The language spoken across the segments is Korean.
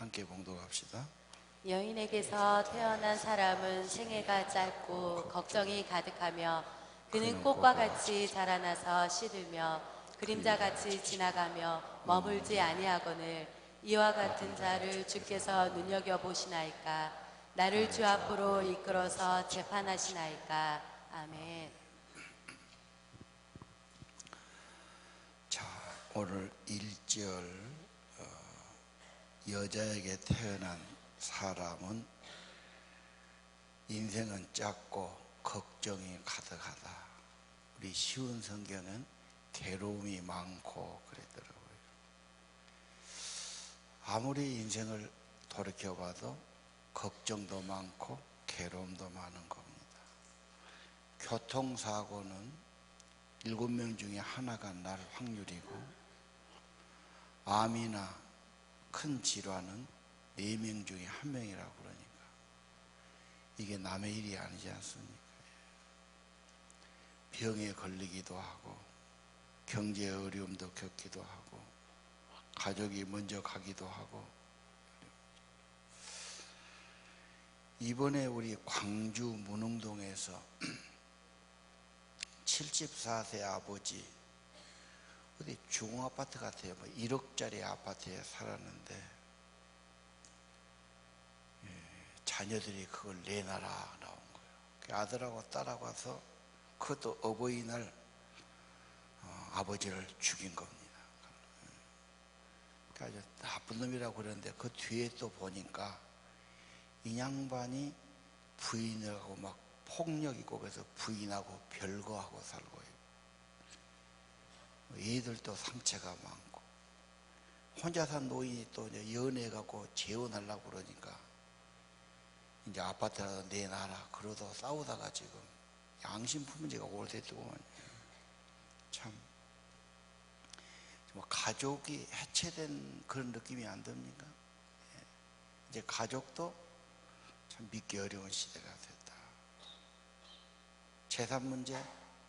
함께 봉독합시다. 여인에게서 태어난 사람은 생애가 짧고 걱정이 가득하며 그는 꽃과 같이 자라나서 시들며 그림자같이 지나가며 머물지 아니하거늘 이와 같은 자를 주께서 눈여겨보시나이까. 나를 주 앞으로 이끌어서 재판하시나이까. 아멘. 자, 오늘 1절 여자에게 태어난 사람은 인생은 짧고 걱정이 가득하다. 우리 쉬운 성경은 괴로움이 많고 그랬더라고요. 아무리 인생을 돌이켜봐도 걱정도 많고 괴로움도 많은 겁니다. 교통사고는 7명 중에 하나가 날 확률이고, 암이나 큰 질환은 4명 중에 1명이라고 그러니까 이게 남의 일이 아니지 않습니까? 병에 걸리기도 하고 경제 어려움도 겪기도 하고 가족이 먼저 가기도 하고. 이번에 우리 광주 문흥동에서 74세 아버지, 어디 중아파트 같아요. 1억짜리 아파트에 살았는데 자녀들이 그걸 내놔라 나온 거예요. 아들하고 딸하고 와서 그것도 어버이날 아버지를 죽인 겁니다. 그러니까 아주 나쁜 놈이라고 그러는데 그 뒤에 또 보니까 이 양반이 부인하고 막 폭력이고 그래서 부인하고 별거하고 살고 애들도 상처가 많고 혼자 산 노인이 또 이제 연애해갖고 재혼하려고 그러니까 이제 아파트라도 내놔라 그러다 싸우다가 지금 양심품 문제가 오래됐더구만. 참 가족이 해체된 그런 느낌이 안 듭니까? 이제 가족도 참 믿기 어려운 시대가 됐다. 재산 문제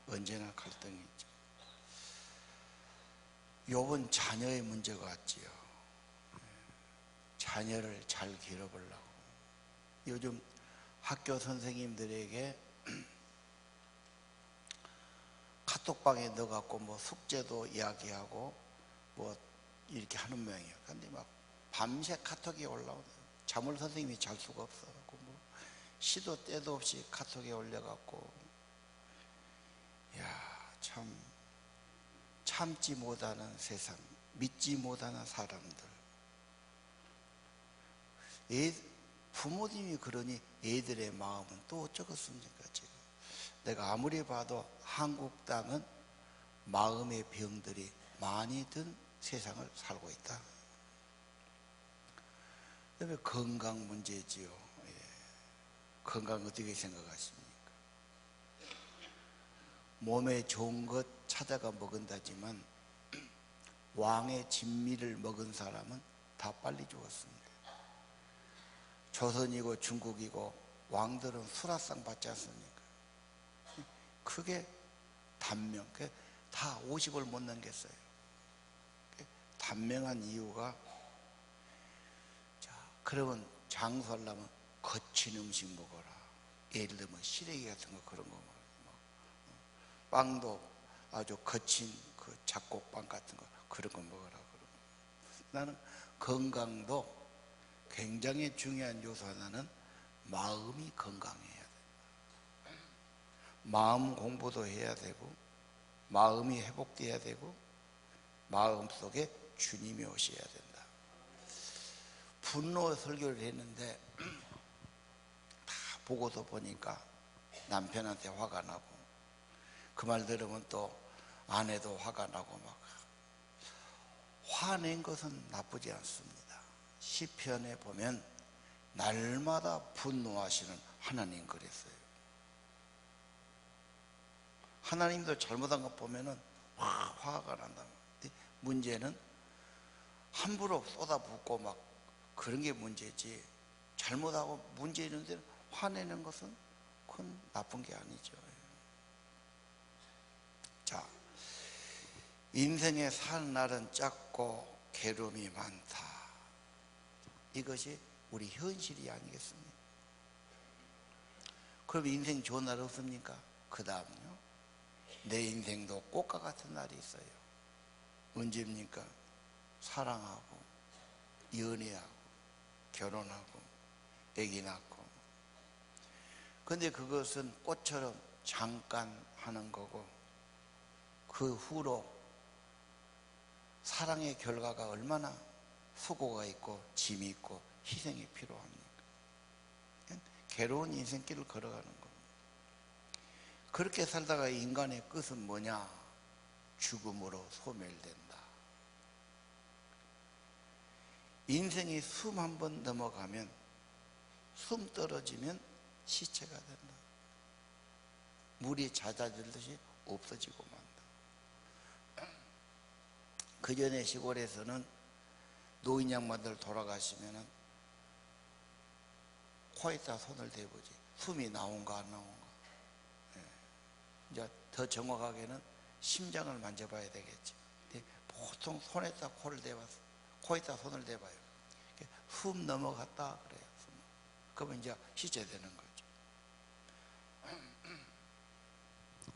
언제나 갈등이 있죠. 욥은 자녀의 문제가 왔지요. 자녀를 잘 기르려고 요즘 학교 선생님들에게 카톡방에 넣어갖고 뭐 숙제도 이야기하고 뭐 이렇게 하는 모양이에요. 근데 막 밤새 카톡이 올라오고 잠을 선생님이 잘 수가 없어갖고 뭐 시도 때도 없이 카톡에 올려갖고 참 참지 못하는 세상, 믿지 못하는 사람들. 부모님이 그러니 애들의 마음은 또 어쩌겠습니까? 지금 내가 아무리 봐도 한국 땅은 마음의 병들이 많이 든 세상을 살고 있다. 그다음에 건강 문제지요. 건강 어떻게 생각하십니까? 몸에 좋은 것 찾아가 먹은다지만 왕의 진미를 먹은 사람은 다 빨리 죽었습니다. 조선이고 중국이고 왕들은 수라상 받지 않습니까? 그게 단명, 다 50을 못 넘겼어요. 단명한 이유가, 자, 그러면 장수하려면 거친 음식 먹어라. 예를 들면 시래기 같은 거 그런 거 먹어라. 빵도 아주 거친 그 잡곡빵 같은 거 그런 거 먹어라. 나는 건강도 굉장히 중요한 요소 하나는 마음이 건강해야 돼. 마음 공부도 해야 되고 마음이 회복돼야 되고 마음속에 주님이 오셔야 된다. 분노 설교를 했는데 다 보고서 보니까 남편한테 화가 나고 그 말 들으면 또 아내도 화가 나고 막. 화낸 것은 나쁘지 않습니다. 시편에 보면 날마다 분노하시는 하나님 그랬어요. 하나님도 잘못한 것 보면은 화가 난다. 문제는 함부로 쏟아붓고 막 그런 게 문제지, 잘못하고 문제 있는데 화내는 것은 그건 나쁜 게 아니죠. 자, 인생의 사는 날은 짧고 괴로움이 많다. 이것이 우리 현실이 아니겠습니까? 그럼 인생 좋은 날 없습니까? 그 다음요, 내 인생도 꽃과 같은 날이 있어요. 언제입니까? 사랑하고 연애하고 결혼하고 아기 낳고. 근데 그것은 꽃처럼 잠깐 하는 거고, 그 후로 사랑의 결과가 얼마나 수고가 있고 짐이 있고 희생이 필요합니까? 괴로운 인생길을 걸어가는 겁니다. 그렇게 살다가 인간의 끝은 뭐냐? 죽음으로 소멸된다. 인생이 숨 한 번 넘어가면, 숨 떨어지면 시체가 된다. 물이 잦아들듯이 없어지고 만다. 그 전에 시골에서는 노인 양반들 돌아가시면은 코에다 손을 대보지 숨이 나온가 안 나온가. 이제 더 정확하게는 심장을 만져봐야 되겠지. 보통 손에다 코를 대봐서, 코에다 손을 대봐요. 숨 넘어갔다 그래요. 그러면 이제 시체 되는 거죠.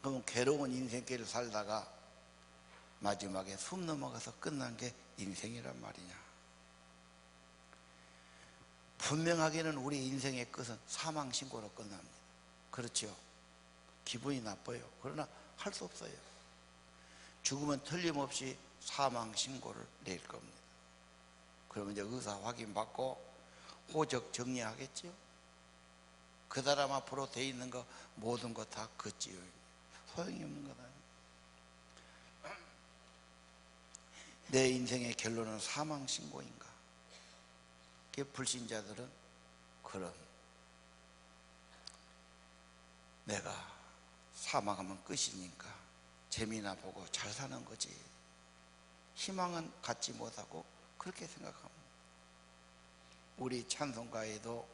그럼 괴로운 인생길을 살다가 마지막에 숨 넘어가서 끝난 게 인생이란 말이냐? 분명하게는 우리 인생의 끝은 사망 신고로 끝납니다. 그렇죠? 기분이 나빠요. 그러나 할 수 없어요. 죽으면 틀림없이 사망 신고를 낼 겁니다. 그러면 이제 의사 확인 받고 호적 정리하겠죠? 그 사람 앞으로 돼 있는 거 모든 거 다 걷지요. 소용이 없는 거다. 내 인생의 결론은 사망 신고인가? 불신자들은 그럼 내가 사망하면 끝이니까 재미나 보고 잘 사는 거지. 희망은 갖지 못하고 그렇게 생각합니다. 우리 찬송가에도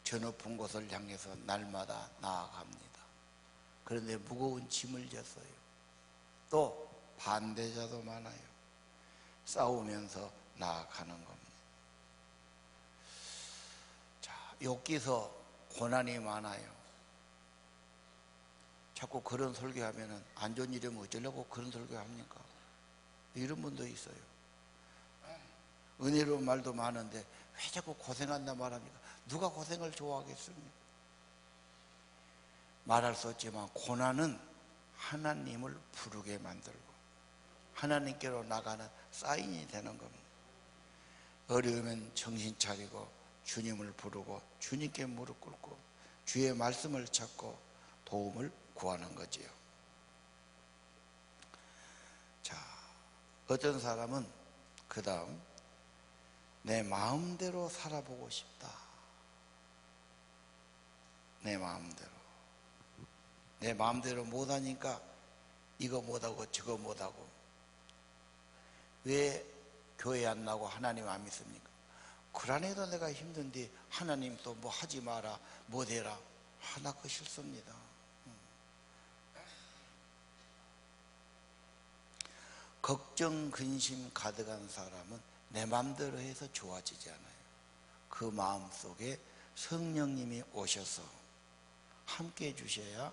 저 높은 곳을 향해서 날마다 나아갑니다. 그런데 무거운 짐을 졌어요. 또 반대자도 많아요. 싸우면서 나아가는 겁니다. 자, 욥기서 고난이 많아요. 자꾸 그런 설교하면은 안 좋은 일이면 어쩌려고 그런 설교합니까? 이런 분도 있어요. 은혜로운 말도 많은데 왜 자꾸 고생한다 말합니까? 누가 고생을 좋아하겠습니까? 말할 수 없지만 고난은 하나님을 부르게 만들고 하나님께로 나가는 사인이 되는 겁니다. 어려우면 정신 차리고 주님을 부르고 주님께 무릎 꿇고 주의 말씀을 찾고 도움을 구하는 거지요. 자, 어떤 사람은 그 다음 내 마음대로 살아보고 싶다. 내 마음대로 못하니까 이거 못하고 저거 못하고. 왜 교회 안 나고 하나님 안 믿습니까? 그러네도 내가 힘든데 하나님 또 뭐 하지 마라 못해라 하나 그 싫습니다. 걱정 근심 가득한 사람은 내 마음대로 해서 좋아지지 않아요. 그 마음속에 성령님이 오셔서 함께 해주셔야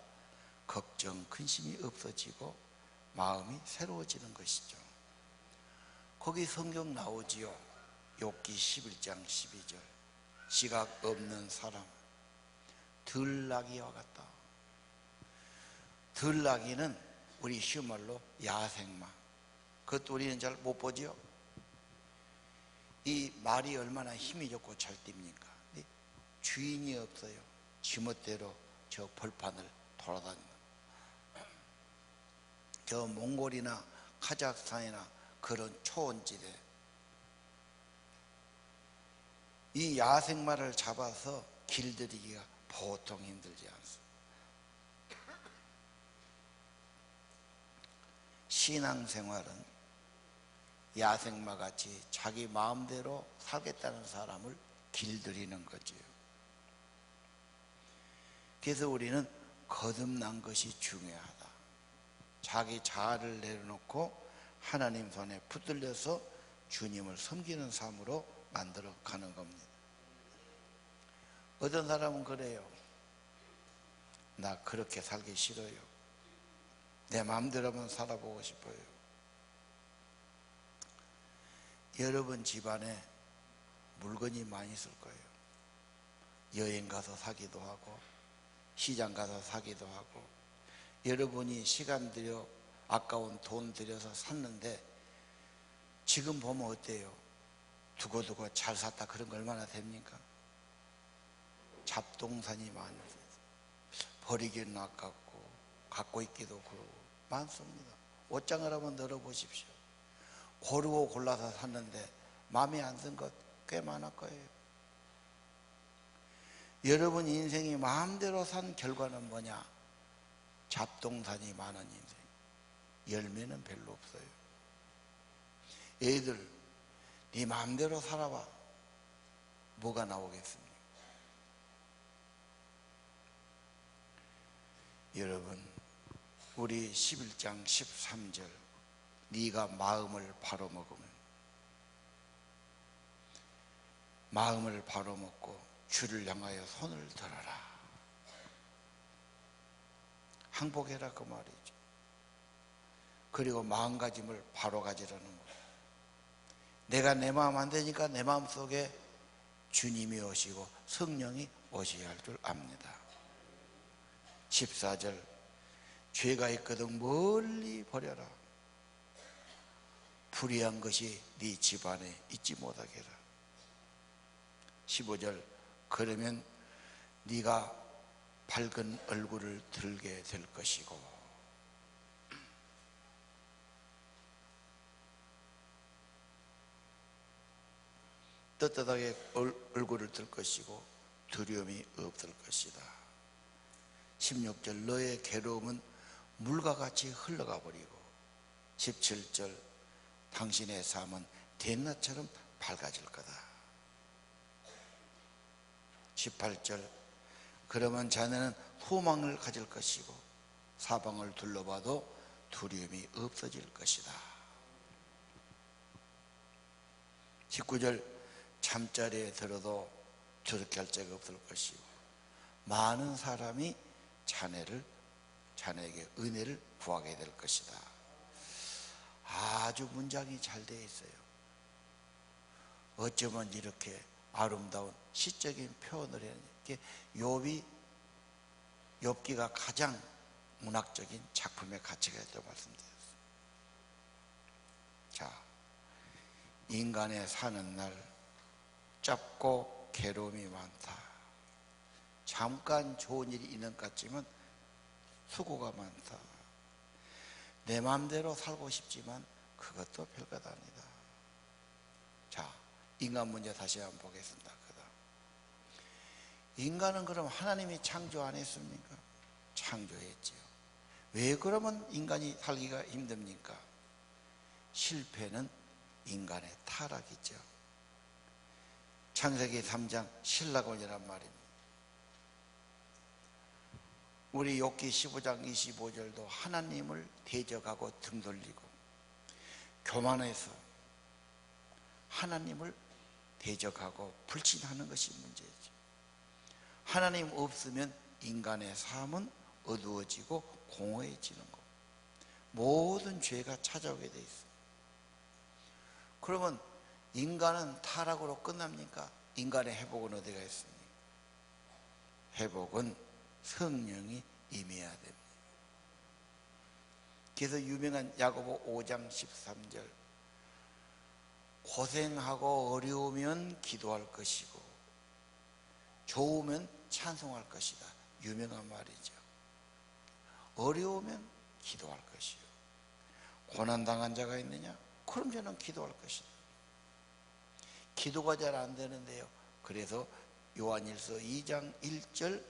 걱정 근심이 없어지고 마음이 새로워지는 것이죠. 거기 성경 나오지요. 욥기 11장 12절. 지각 없는 사람 들나귀와 같다. 들나귀는 우리 쉬운 말로 야생마. 그것도 우리는 잘 못 보죠. 이 말이 얼마나 힘이 좋고 잘 뜁니까? 주인이 없어요. 지멋대로 저 벌판을 돌아다닌다. 저 몽골이나 카자흐스탄이나 그런 초원지대 이 야생마를 잡아서 길들이기가 보통 힘들지 않습니다. 신앙생활은 야생마같이 자기 마음대로 살겠다는 사람을 길들이는 거지요. 그래서 우리는 거듭난 것이 중요하다. 자기 자아를 내려놓고 하나님 손에 붙들려서 주님을 섬기는 삶으로 만들어 가는 겁니다. 어떤 사람은 그래요. 나 그렇게 살기 싫어요. 내 마음대로만 살아보고 싶어요. 여러분 집안에 물건이 많이 있을 거예요. 여행 가서 사기도 하고 시장 가서 사기도 하고, 여러분이 시간 들여 아까운 돈 들여서 샀는데 지금 보면 어때요? 두고두고 잘 샀다 그런 거 얼마나 됩니까? 잡동사니 많이 버리기는 아깝고 갖고 있기도 그러고 많습니다. 옷장을 한번 열어보십시오. 고르고 골라서 샀는데 마음에 안 든 것 꽤 많을 거예요. 여러분 인생이 마음대로 산 결과는 뭐냐? 잡동사니 많은 인생. 열매는 별로 없어요. 애들 네 마음대로 살아봐. 뭐가 나오겠습니까? 여러분, 우리 11장 13절 네가 마음을 바로 먹으면, 마음을 바로 먹고 주를 향하여 손을 들어라. 항복해라 그 말이죠. 그리고 마음가짐을 바로 가지라는 거예요. 내가 내 마음 안 되니까 내 마음 속에 주님이 오시고 성령이 오셔야 할 줄 압니다. 14절 죄가 있거든 멀리 버려라. 불의한 것이 네 집안에 있지 못하게 해라. 15절 그러면 네가 밝은 얼굴을 들게 될 것이고, 떳떳하게 얼굴을 들 것이고 두려움이 없을 것이다. 16절 너의 괴로움은 물과 같이 흘러가 버리고, 17절 당신의 삶은 대낮처럼 밝아질 거다. 18절 그러면 자네는 소망을 가질 것이고 사방을 둘러봐도 두려움이 없어질 것이다. 19절 잠자리에 들어도 두렵게 할 자가 없을 것이고 많은 사람이 자네에게 은혜를 구하게 될 것이다. 아주 문장이 잘 되어 있어요. 어쩌면 이렇게 아름다운 시적인 표현을 했는데 욥기가 가장 문학적인 작품의 가치가 있다고 말씀드렸습니다. 자, 인간의 사는 날 짧고 괴로움이 많다. 잠깐 좋은 일이 있는 것 같지만 수고가 많다. 내 마음대로 살고 싶지만 그것도 별것 아니다. 자, 인간 문제 다시 한번 보겠습니다. 인간은 그럼 하나님이 창조 안 했습니까? 창조했지요. 왜 그러면 인간이 살기가 힘듭니까? 실패는 인간의 타락이죠. 창세기 3장 신라곤이란 말입니다. 우리 욥기 15장 25절도 하나님을 대적하고 등 돌리고 교만해서 하나님을 대적하고 불신하는 것이 문제죠. 하나님 없으면 인간의 삶은 어두워지고 공허해지는 것. 모든 죄가 찾아오게 돼 있어요. 그러면 인간은 타락으로 끝납니까? 인간의 회복은 어디가 있습니까? 회복은 성령이 임해야 됩니다. 그래서 유명한 야고보 5장 13절 고생하고 어려우면 기도할 것이고 좋으면 찬송할 것이다. 유명한 말이죠. 어려우면 기도할 것이요. 고난당한 자가 있느냐? 그럼 저는 기도할 것이다. 기도가 잘 안 되는데요. 그래서 요한일서 2장 1절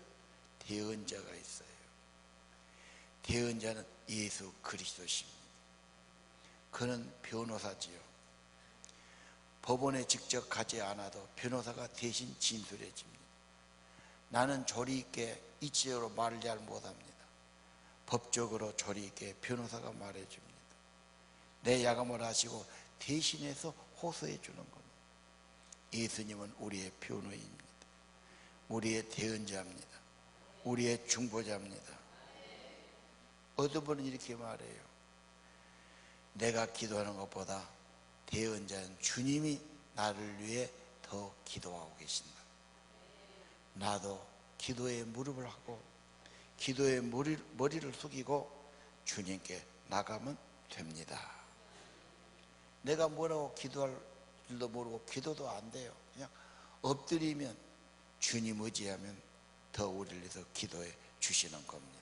대언자가 있어요. 대언자는 예수 그리스도십니다. 그는 변호사지요. 법원에 직접 가지 않아도 변호사가 대신 진술해 줍니다. 나는 조리 있게 이치적으로 말을 잘 못합니다. 법적으로 조리 있게 변호사가 말해 줍니다. 내 야감을 하시고 대신해서 호소해 주는 겁니다. 예수님은 우리의 변호인입니다. 우리의 대언자입니다. 우리의 중보자입니다. 어떤 분은 이렇게 말해요. 내가 기도하는 것보다 대언자인 주님이 나를 위해 더 기도하고 계신다. 나도 기도에 무릎을 하고 기도에 머리를 숙이고 주님께 나가면 됩니다. 내가 뭐라고 기도할 줄도 모르고 기도도 안 돼요. 그냥 엎드리면 주님 의지하면 더 우리를 위해서 기도해 주시는 겁니다.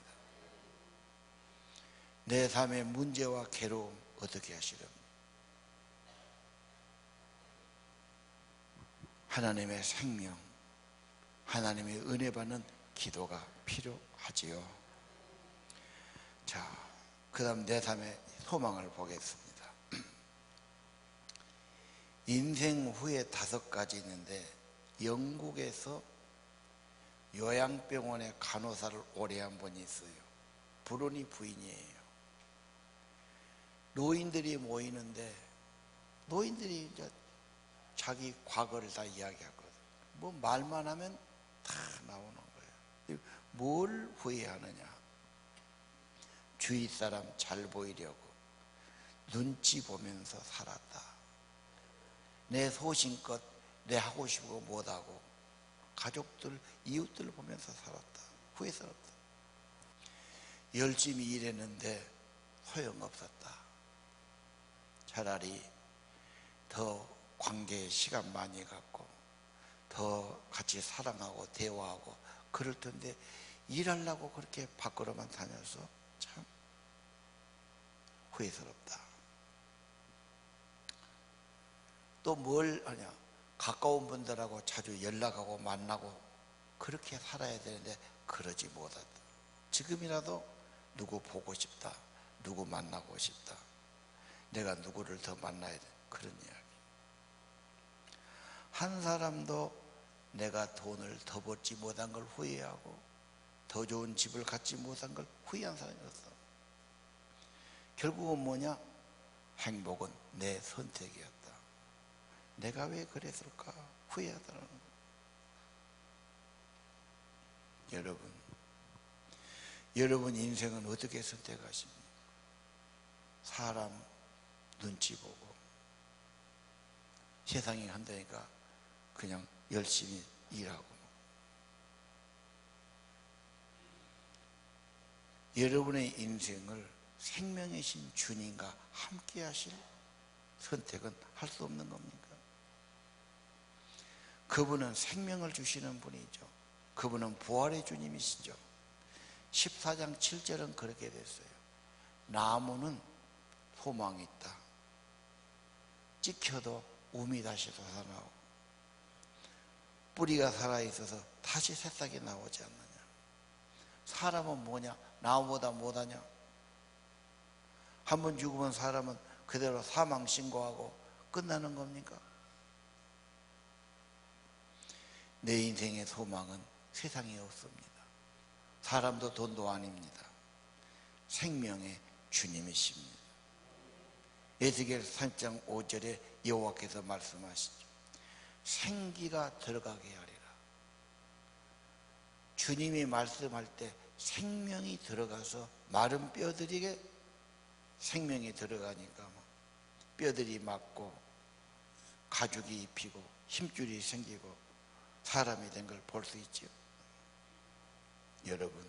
내 삶의 문제와 괴로움 어떻게 하시렵니까? 하나님의 생명, 하나님의 은혜 받는 기도가 필요하지요. 자, 그 다음 내 삶의 소망을 보겠습니다. 인생 후에 5가지 있는데 영국에서 요양병원의 간호사를 오래 한 분이 있어요. 브루니 부인이에요. 노인들이 모이는데 노인들이 이제 자기 과거를 다 이야기하거든. 뭐 말만 하면 다 나오는 거예요. 뭘 후회하느냐? 주위 사람 잘 보이려고 눈치 보면서 살았다. 내 소신껏 내 하고 싶고 못하고 가족들, 이웃들 보면서 살았다. 후회스럽다. 열심히 일했는데 소용없었다. 차라리 더 관계에 시간 많이 갖고 더 같이 사랑하고 대화하고 그럴 텐데 일하려고 그렇게 밖으로만 다녀서 참 후회스럽다. 또 뭘 하냐? 가까운 분들하고 자주 연락하고 만나고 그렇게 살아야 되는데 그러지 못했다. 지금이라도 누구 보고 싶다. 누구 만나고 싶다. 내가 누구를 더 만나야 돼. 그런 이야기. 한 사람도 내가 돈을 더 벌지 못한 걸 후회하고 더 좋은 집을 갖지 못한 걸 후회한 사람이 없어. 결국은 뭐냐? 행복은 내 선택이었다. 내가 왜 그랬을까? 후회하더라는 거예요. 여러분 인생은 어떻게 선택하십니까? 사람 눈치 보고 세상이 한다니까 그냥 열심히 일하고. 여러분의 인생을 생명이신 주님과 함께 하실 선택은 할 수 없는 겁니까? 그분은 생명을 주시는 분이죠. 그분은 부활의 주님이시죠. 14장 7절은 그렇게 됐어요. 나무는 소망이 있다. 찍혀도 움이 다시 솟아나오고 뿌리가 살아있어서 다시 새싹이 나오지 않느냐. 사람은 뭐냐? 나무보다 못하냐? 한 번 죽으면 사람은 그대로 사망 신고하고 끝나는 겁니까? 내 인생의 소망은 세상에 없습니다. 사람도 돈도 아닙니다. 생명의 주님이십니다. 에스겔 3장 5절에 여호와께서 말씀하시죠. 생기가 들어가게 하리라. 주님이 말씀할 때 생명이 들어가서 마른 뼈들에게 생명이 들어가니까 뼈들이 맞고 가죽이 입히고 힘줄이 생기고 사람이 된 걸 볼 수 있죠. 여러분,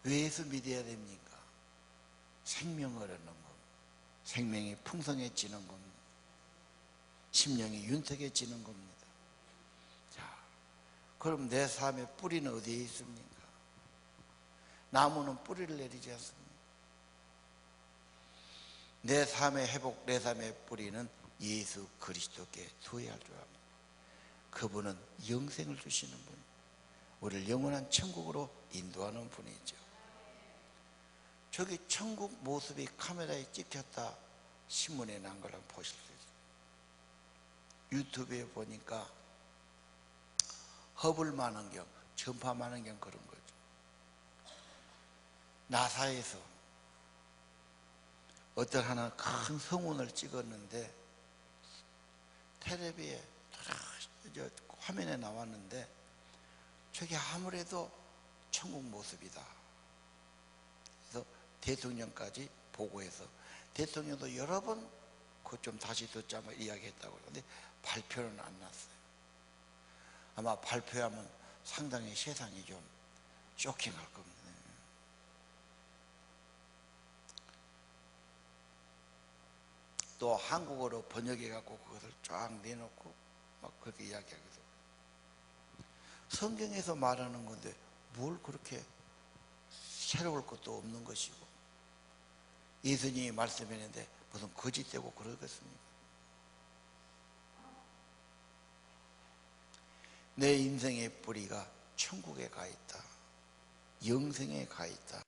왜서 믿어야 됩니까? 생명을 얻는 겁니다. 생명이 풍성해지는 겁니다. 심령이 윤택해지는 겁니다. 자, 그럼 내 삶의 뿌리는 어디에 있습니까? 나무는 뿌리를 내리지 않습니까? 내 삶의 회복, 내 삶의 뿌리는 예수 그리스도께 두어야 할 줄 압니다. 그분은 영생을 주시는 분, 우리를 영원한 천국으로 인도하는 분이죠. 저기 천국 모습이 카메라에 찍혔다 신문에 난 걸 한번 보실 수 있어요. 유튜브에 보니까 허블만원경, 전파만원경 그런 거죠. 나사에서 어떤 하나 큰 성운을 찍었는데 텔레비에 화면에 나왔는데 저게 아무래도 천국 모습이다. 그래서 대통령까지 보고해서 대통령도 여러 번 그것 좀 다시 듣자고 이야기했다고 그러는데 발표는 안 났어요. 아마 발표하면 상당히 세상이 좀 쇼킹할 겁니다. 또 한국어로 번역해 갖고 그것을 쫙 내놓고 막 그렇게 이야기하거든요. 성경에서 말하는 건데 뭘 그렇게 새로울 것도 없는 것이고, 예수님이 말씀했는데 무슨 거짓되고 그러겠습니까? 내 인생의 뿌리가 천국에 가 있다, 영생에 가 있다.